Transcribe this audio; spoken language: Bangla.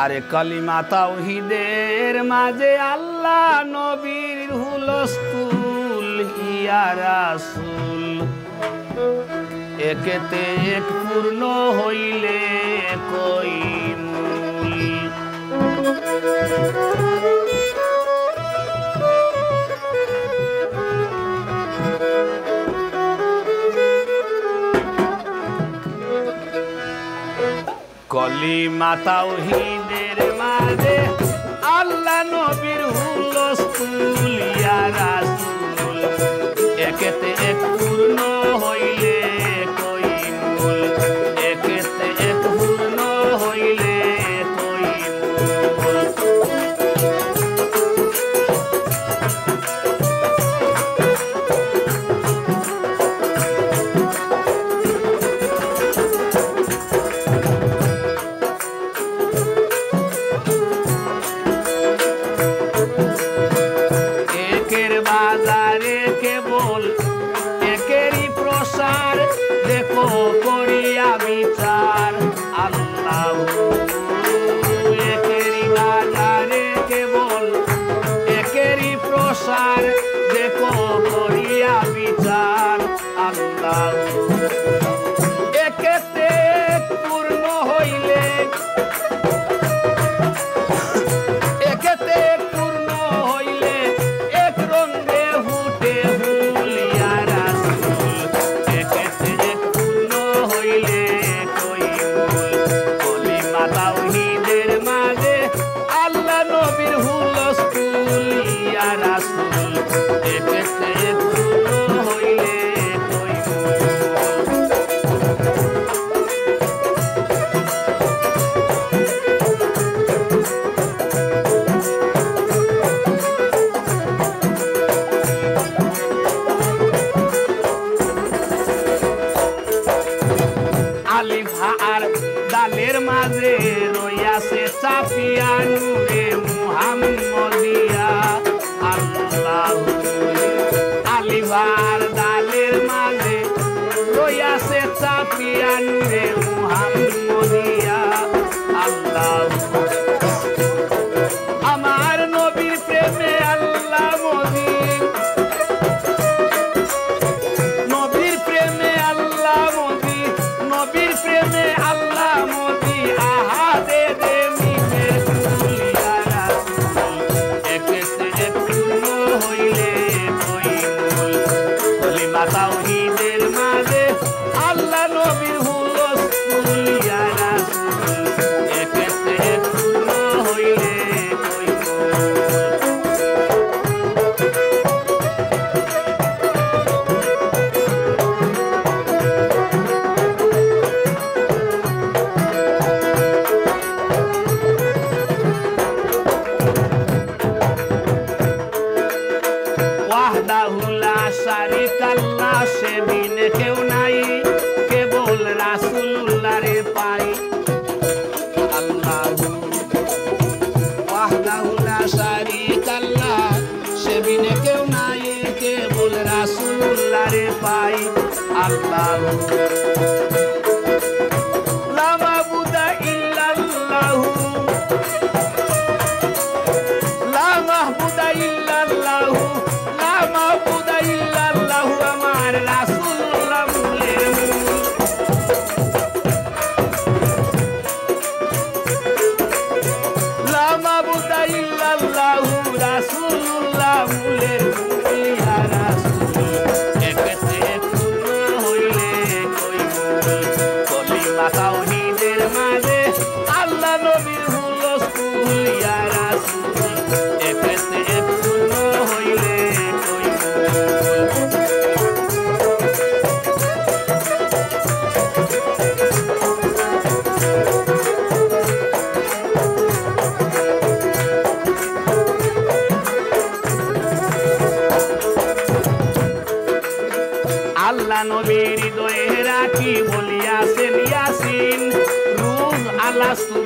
আরে কালিমা তাওহীদের মাঝে আল্লাহ নবীর হুলস্থুল ইয়া রাসূল একেতে এক পূর্ণ হইলে কই মূল কলিমা তাওহীদের মাঝে আল্লাহ নবীর হুলস্থুল ইয়া রাসূল একেতে এক পূর্ণ হইলে কই মূল একেতে এক পূর্ণ হইলে কই মূল করিয়া বিচার আল্লাহ একেরই বাজারে কেবল একেরই প্রসার দেখো করিয়া বিচার আল্লাহ একেতে পূর্ণ হইলে একেতে পূর্ণ হইলে এক রঙে ফুটে ফুল ইয়া রাসূল একেতে এক পূর্ণ হইলে কই মূল কলিমা তাওহীদের মাঝে আল্লাহ নবীর হুলস্থুল ইয়া রাসূল একেতে এক পূর্ণ হইলে কই আর ডালের মাঝে রইয়াছে চাপিয়া নূরে মুহাম্মদিয়া আল্লাহ আলিভার ডালের মাঝে রইয়াছে চাপিয়া নূরে মুহাম্মদিয়া আল্লাহ আমার নবীর প্রেমে আল্লাহ মোদি নবীর প্রেমে আল্লাহ মোদি নবীর প্রেমে আল্লাহ মোদি আহা দে দে মিলে ফুল ইয়া রাসূল একেতে এক পূর্ণ হইলে কই মূল কলিমা তাওহীদের মাঝে আল্লাহ নবীর হুলস্থুল ইয়া রাসূল একেতে এক পূর্ণ হইলে কই শারিকাল্লাহ সেদিন কেউ নাই কেবল রাসূলুল্লাহ রে পাই আল্লাহ ওয়াহদাহু লা শারিকাল্লাহ সেদিন কেউ নাই কেবল রাসূলুল্লাহ রে পাই আল্লাহ লা মাবুদা ইল্লাল্লাহু লা মাহবুদা ইল্লাল্লাহু লা মাহবুদা ইল্লাল্লাহু আমার রাসূলুল্লাহ মূলের মূল লা মাহবুদা ইল্লাল্লাহু রাসূলুল্লাহ মূলের মূল ইয়া রাসূল একেতে পূর্ণ হইলে কই মূল কলিমা তাওহীদের মাঝে আল্লাহ নবীর হুলস্থুল ইয়া রাসূল একেতে পূর্ণ হইলে কই আল্লাহ নবীর হৃদয়ে রাখি বলিয়াছেন ইয়াসিন রূহ আলাস্তু